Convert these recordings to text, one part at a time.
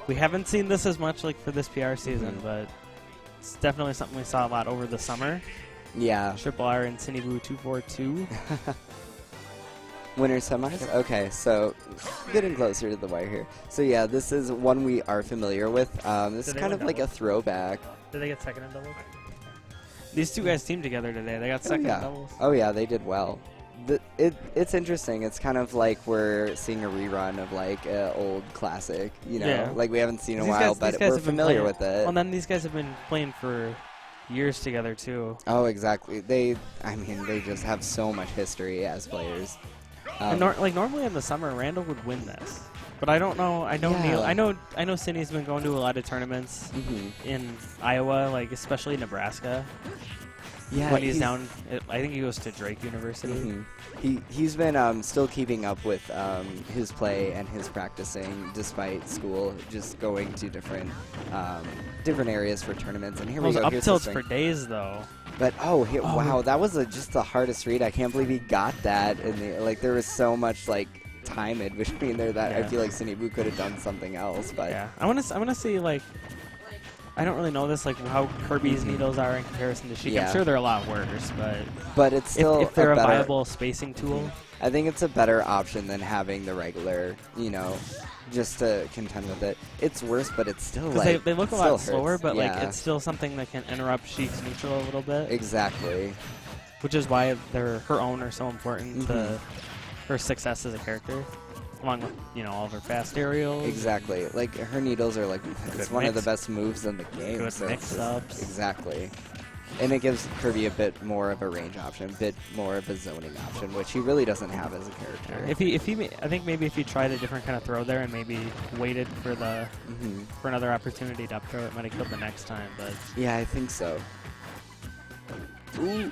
We haven't seen this as much like for this PR season, but it's definitely something we saw a lot over the summer. Yeah. Triple R and Sinnyboo242. Winter semis? Okay, so getting closer to the wire here. So yeah, this is one we are familiar with. This is kind of like a throwback. Did they get second in doubles? These two guys teamed together today. They got second in doubles. Oh yeah, they did well. It's interesting. It's kind of like we're seeing a rerun of like an old classic, you know, like we haven't seen in a while, but we're familiar with it. Well, then these guys have been playing for years together too. Oh, exactly. I mean, they just have so much history as players. And normally in the summer, Randall would win this, but I don't know. I know Neil. I know Cindy's been going to a lot of tournaments in Iowa, like especially Nebraska. Yeah, when he's down, I think he goes to Drake University. He's been still keeping up with his play and his practicing despite school, just going to different areas for tournaments. And here we go. Up tilts for days though. But wow, that was just the hardest read. I can't believe he got that. And there was so much like time in between there that I feel like Sinnyboo could have done something else. But yeah, I want to see like. I don't really know this, like how Kirby's needles are in comparison to Sheik. Yeah. I'm sure they're a lot worse, but it's still if they're a viable spacing tool. I think it's a better option than having the regular, you know, just to contend with it. It's worse, but it's still like they look a lot slower, hurts. but like it's still something that can interrupt Sheik's neutral a little bit. Exactly. Which is why her own are so important to her success as a character. Along with, you know, all of her fast aerials. Exactly. Like, her needles are, like, it's one of the best moves in the game. Good mix-ups. Exactly. And it gives Kirby a bit more of a range option, a bit more of a zoning option, which he really doesn't have as a character. I think maybe if he tried a different kind of throw there and maybe waited for the for another opportunity to up throw, it might have killed the next time. But yeah, I think so. Ooh.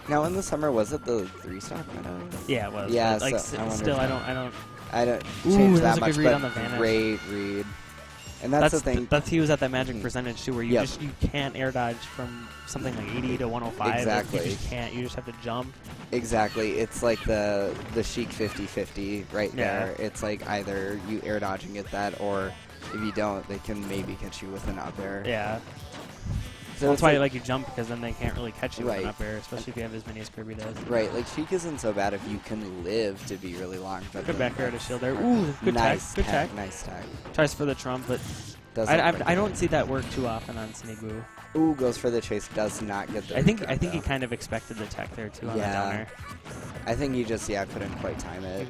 Now in the summer, was it the 3-stock meta? Yeah, it was. Yeah, like so still, I don't change that much, good read on the vanish. Great read. And that's the thing. He was at that magic percentage too, where you can't air dodge from something like 80 to 105. Exactly. You just can't. You just have to jump. Exactly. It's like the Sheik 50-50 right there. It's like either you air dodge and get that, or if you don't, they can maybe catch you with an up air. Yeah. So that's why you jump, because then they can't really catch you with an up air, especially if you have as many as Kirby does. Right, like Sheik isn't so bad if you can live to be really long. But good back air to shield there. Ooh, good nice tag. Good tag. Nice tag. Tries for the trump, but I don't see that work too often on Sinnyboo. Ooh, goes for the chase. Does not get the. I think he kind of expected the tech there too on the downer. I think he just couldn't quite time it.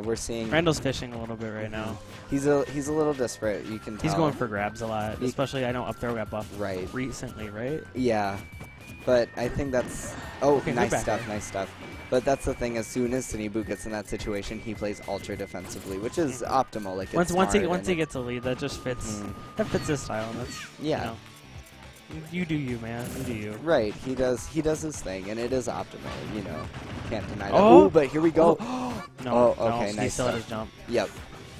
We're seeing Randall's fishing a little bit right now. He's a little desperate. You can tell. He's going for grabs a lot, especially I know up throw got buffed recently, right? Yeah, but I think that's nice stuff, nice stuff. But that's the thing. As soon as Sinnyboo gets in that situation, he plays ultra defensively, which is optimal. Like once he gets a lead, that just fits. That fits his style. And that's You know, you do you, man. You do you. Right. He does his thing, and it is optimal. You know, can't deny that. Oh, but here we go. No. Okay, nice. He still had his jump. Yep.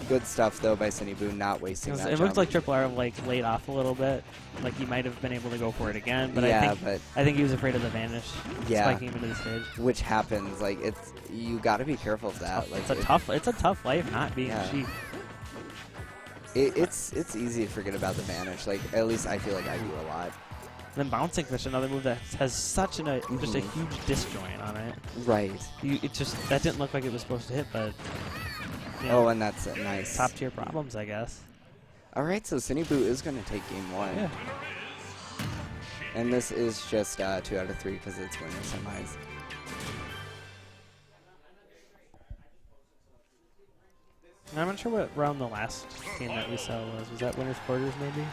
Good stuff though by Sinnyboo, not wasting that. It looked like Triple R laid off a little bit. Like he might have been able to go for it again, but I think he was afraid of the vanish spiking him into the stage. Which happens. Like you got to be careful of that. Like it's a tough life not being Sheik. It's easy to forget about the vanish. Like at least I feel like I do a lot. Then bouncing fish, another move that has such just a huge disjoint on it. Right. That didn't look like it was supposed to hit, but. And that's nice. Top tier problems, I guess. All right, so Sinnyboo is going to take game 1. Yeah. And this is just 2 out of 3 because it's winner semis. I'm not sure what round the last game that we saw was. Was that winners quarters maybe?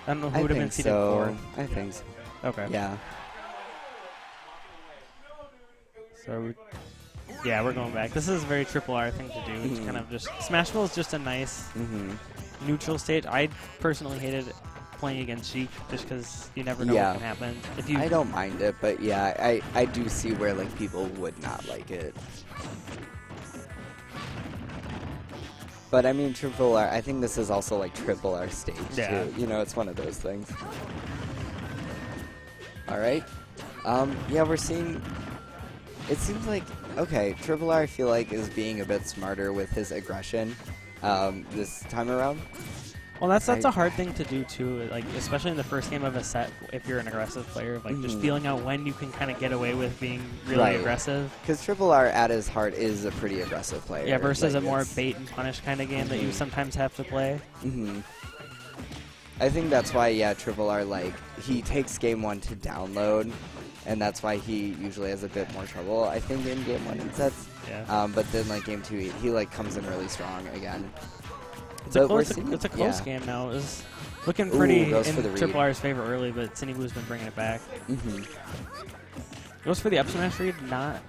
I don't know who would have been seeded 4. I think so. Okay. Yeah. So, we're going back. This is a very Triple R thing to do. It's kind of just Smash WiiU is just a nice neutral stage. I personally hated playing against Sheik just because you never know what can happen. I don't mind it, but I do see where like people would not like it. But I mean, Triple R, I think this is also like Triple R stage too. You know, it's one of those things. All right. We're seeing. It seems like okay, Triple R I feel like is being a bit smarter with his aggression this time around. Well, that's a hard thing to do too, like especially in the first game of a set. If you're an aggressive player, like just feeling out when you can kind of get away with being really aggressive. Because Triple R at his heart is a pretty aggressive player. Yeah, versus like a more bait and punish kind of game that you sometimes have to play. I think that's why, yeah, Triple R, like, he takes game 1 to download, and that's why he usually has a bit more trouble, I think, in game 1 in sets. Yeah. But then, like, game 2, he like, comes in really strong again. It's a close game now. It's looking pretty in Triple R's favor early, but Sinnyboo242's been bringing it back. Goes for the up smash read, not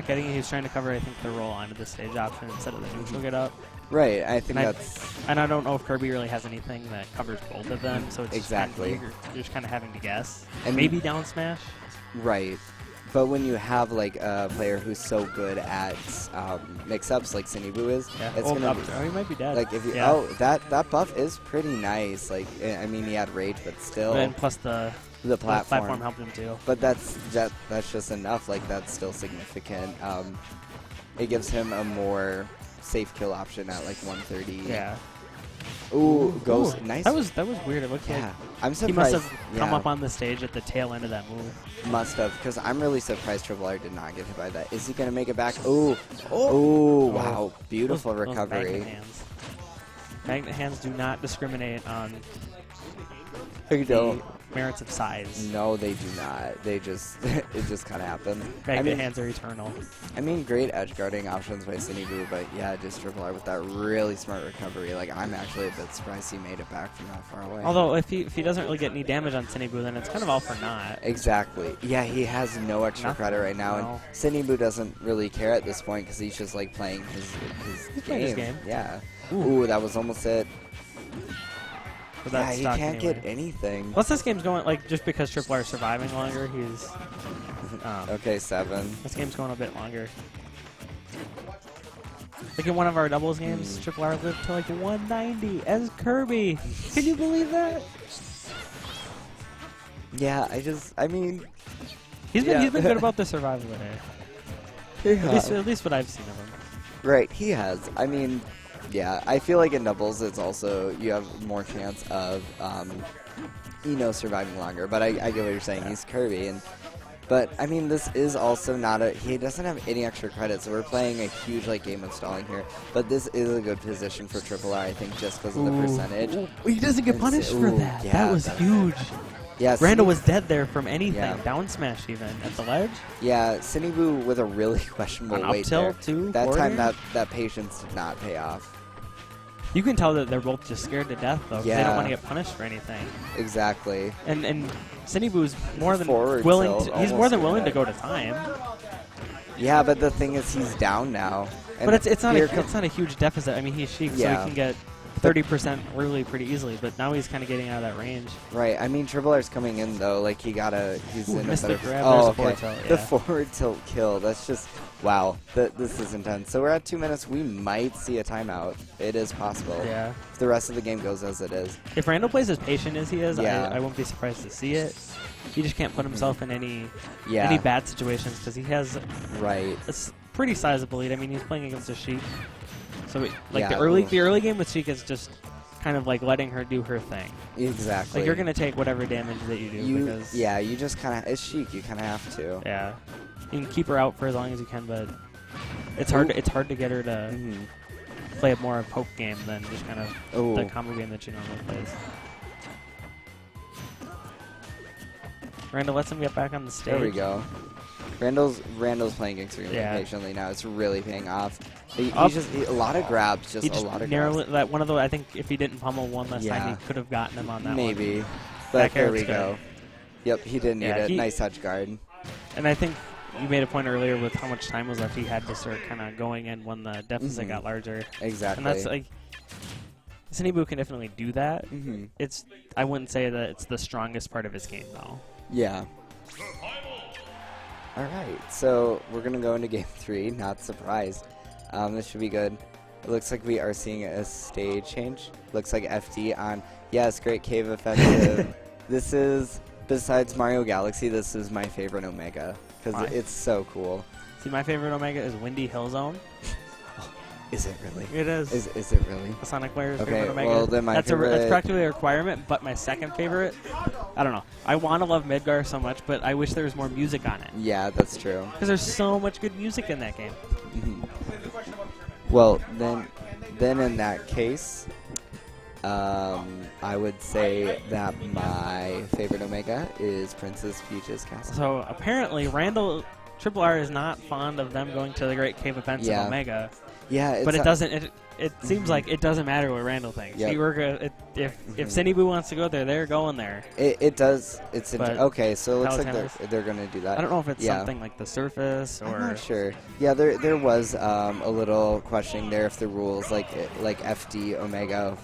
getting it. He's trying to cover, I think, the roll onto the stage option instead of the neutral get up. Right, I think that's... And I don't know if Kirby really has anything that covers both of them, so it's exactly. You're just kind of having to guess. And maybe down smash? Right. But when you have like a player who's so good at mix-ups like Sinnyboo is, it's gonna be, he might be dead. Like if you that buff is pretty nice. Like I mean he had rage, but still. And plus the platform helped him too. But that's just enough. Like that's still significant. It gives him a more safe kill option at like 130. Yeah. Ooh, Ghost, nice. That was weird. It looked like I'm surprised. He must have come up on the stage at the tail end of that move. Must have, because I'm really surprised Triple R did not get hit by that. Is he gonna make it back? Oh, wow, beautiful recovery. Magnet hands. Magnet hands do not discriminate on the merits of size. No, they do not. They just it just kind of happens. Magnet hands are eternal. I mean, great edge guarding options by Sinnyboo, but yeah, just Triple R with that really smart recovery. Like I'm actually a bit surprised he made it back from that far away. Although if he doesn't really get any damage on Sinnyboo, then it's kind of all for naught. Exactly. Yeah, he has no extra credit right now, and Sinnyboo doesn't really care at this point because he's just like playing his game. Yeah. Ooh, that was almost it. Yeah, he can't get anything. Plus, this game's going, like, just because Triple R is surviving longer, he's... okay, 7. This game's going a bit longer. Like, in one of our doubles games, Triple R lived to, like, 190 as Kirby. Can you believe that? Yeah, I mean... He's been good about the survival today. Yeah. At least what I've seen of him. Right, he has. I mean... Yeah, I feel like in doubles, it's also, you have more chance of, surviving longer. But I get what you're saying. He's Kirby. But, I mean, this is also not he doesn't have any extra credit, so we're playing a huge, like, game of stalling here. But this is a good position for Triple R, I think, just because of the percentage. Ooh. He doesn't get punished for that. Yeah, that was huge. Yeah, Randall was dead there from anything. Down smash even at the ledge. Yeah, Sinnyboo with a really questionable weight there. Too, that time, that patience did not pay off. You can tell that they're both just scared to death, though, because they don't want to get punished for anything. Exactly. And Sinnyboo's more than willing. He's more than willing to go to time. Yeah, but the thing is, he's down now. But it's not a huge deficit. I mean, he's Sheik, so he can get 30% early pretty easily. But now he's kind of getting out of that range. Right. I mean, Triple R's coming in though. Like he's in a better. Oh, okay. The forward tilt kill. That's just. Wow, this is intense. So we're at 2 minutes. We might see a timeout. It is possible. Yeah. If the rest of the game goes as it is. If Randall plays as patient as he is, I won't be surprised to see it. He just can't put himself in any bad situations because he has a pretty sizable lead. I mean, he's playing against a Sheik. So the early game with Sheik is just kind of like letting her do her thing. Exactly. Like you're gonna take whatever damage that you do. Because you just kind of, it's Sheik. You kind of have to. Yeah. You can keep her out for as long as you can, but it's hard. It's hard to get her to play a more poke game than just kind of the combo game that she normally plays. Randall lets him get back on the stage. There we go. Randall's playing extremely patiently now. It's really paying off. He's just a lot of grabs. Just a lot of grabs. That one of the. I think if he didn't pummel one last time, he could have gotten him on that. Maybe. One. But there we go. Yep, he didn't need it. Nice touch guard. And I think you made a point earlier with how much time was left. He had to start kind of going in when the deficit got larger. Exactly. And that's like Sinnyboo can definitely do that. I wouldn't say that it's the strongest part of his game though. Yeah. All right, so we're gonna go into game 3. Not surprised. This should be good. It looks like we are seeing a stage change. Looks like FD on. Yes, great cave effective. This is, besides Mario Galaxy, this is my favorite Omega because it's so cool. See, my favorite Omega is Windy Hill Zone. Is it really? It is. Is it really? The Sonic player's Okay, favorite Omega. well, then my that's favorite... that's practically a requirement, but my second favorite, I don't know. I want to love Midgar so much, but I wish there was more music on it. Yeah, that's true. Because there's so much good music in that game. Well, then in that case, I would say that my favorite Omega is Princess Peach's Castle. So apparently, Randall Triple R is not fond of them going to the Great Cave events in Omega. Yeah, but it doesn't. It seems like it doesn't matter what Randall thinks. Yep. If Sinnyboo wants to go there, they're going there. It does. It's okay. So it looks like they're going to do that. I don't know if it's something like the surface or. I'm not sure. Yeah, there was a little questioning there if the rules like FD Omega,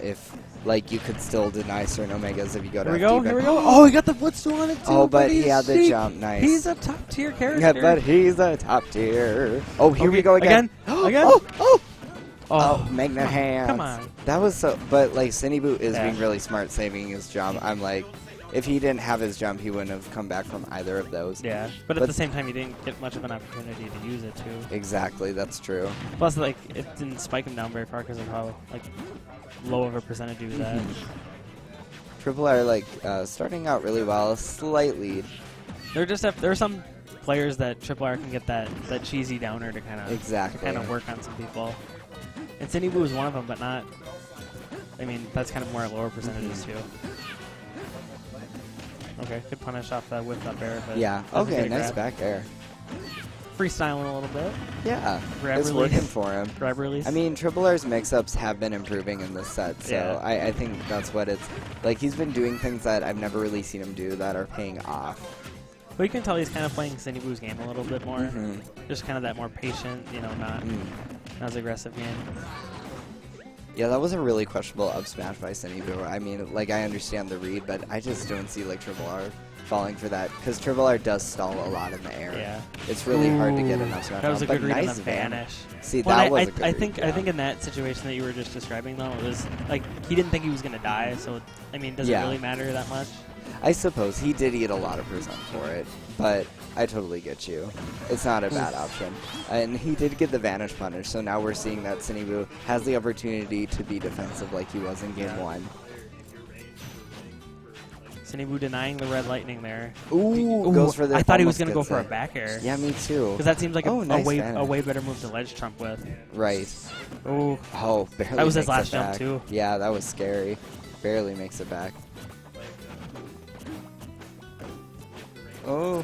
if like you could still deny certain Omegas if you go to FD. Here we go. Oh, he got the footstool on it too. Oh, but he had the jump. Nice. He's a top tier character. Yeah, but he's a top tier. Oh, here we go again. Again. Oh, Magnet Hands. Come on. That was so. But like Sinnyboo is being really smart, saving his jump. I'm like, if he didn't have his jump, he wouldn't have come back from either of those. Yeah, but at the same time, he didn't get much of an opportunity to use it too. Exactly, that's true. Plus, like, it didn't spike him down very far because of how like low of a percentage he was at. Triple R like starting out really well, a slight lead. There are some players that Triple R can get that cheesy downer to kind of work on some people. And Sinnyboo is one of them, but not. I mean, that's kind of more at lower percentages too. Okay, good punish off that whip up air. But yeah. Okay, nice back air. Freestyling a little bit. Yeah, grab it's release. working for him. Grab release. I mean, Triple R's mix-ups have been improving in this set, so I think that's what it's like. He's been doing things that I've never really seen him do that are paying off. But you can tell he's kind of playing Sinnyboo's game a little bit more. Just kind of that more patient, not as aggressive game. Yeah, that was a really questionable up smash by Sinnyboo. I mean, like, I understand the read, but I just don't see, like, Triple R falling for that. Because Triple R does stall a lot in the air. Yeah. It's really hard to get an up smash. That was a good read on nice the vanish. See, that was a good I read, think in that situation that you were just describing, though, it was, like, he didn't think he was going to die, so, I mean, does it really matter that much? I suppose he did eat a lot of percent for it, but I totally get you. It's not a bad option. And he did get the vanish punish, so now we're seeing that Sinnyboo has the opportunity to be defensive like he was in game 1. Sinnyboo denying the red lightning there. Ooh, goes for the. I thought he was going to go for a back air. Yeah, me too. Because that seems like a way better move to ledge trump with. Right. Ooh. Oh, barely. That was his last jump too. Yeah, that was scary. Barely makes it back. Oh.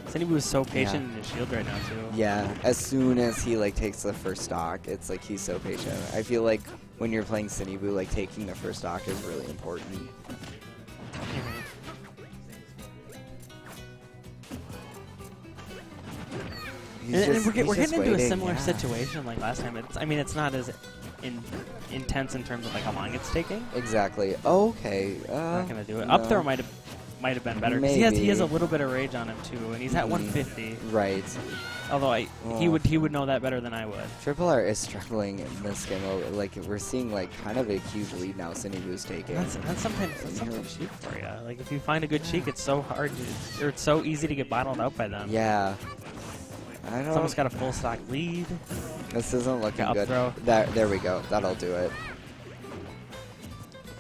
Sinnyboo is so patient in his shield right now too. Yeah, as soon as he like takes the first stock, it's like he's so patient. I feel like when you're playing Sinnyboo, like taking the first stock is really important. And we're getting into a similar situation like last time. It's not as intense in terms of like how long it's taking. Exactly. Okay. Not gonna do it. No. Up throw might have been better because he has a little bit of rage on him too, and he's at 150. Right. Although he would know that better than I would. Triple R is struggling in this game. Like we're seeing like kind of a huge lead now. Sinnyboo's taking. That's sometimes Sheik for you. Like if you find a good Sheik, it's so hard or it's so easy to get bottled out by them. Yeah. It's almost got a full stock lead. This isn't looking good. Throw. There we go. That'll do it.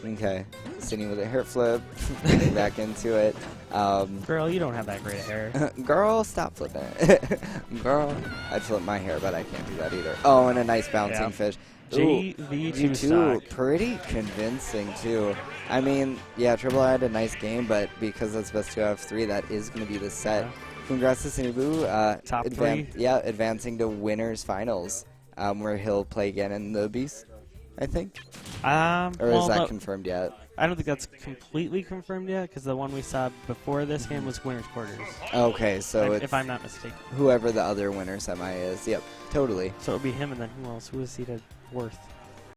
Okay. Sitting with a hair flip. Getting back into it. Girl, you don't have that great hair. Girl, stop flipping it. Girl, I'd flip my hair, but I can't do that either. Oh, and a nice bouncing fish. GV2 stock. Pretty convincing, too. I mean, yeah, Triple R had a nice game, but because it's best 2 out of 3, that is going to be the set. Yeah. Congrats to Sinnyboo. Top 3. Yeah, advancing to winners finals, where he'll play again in the Beast, I think. Or is that confirmed yet? I don't think that's completely confirmed yet, because the one we saw before this game was winners quarters. Okay, so if I'm not mistaken. Whoever the other winner semi is. Yep, totally. So it would be him, and then who else? Who is seeded worth?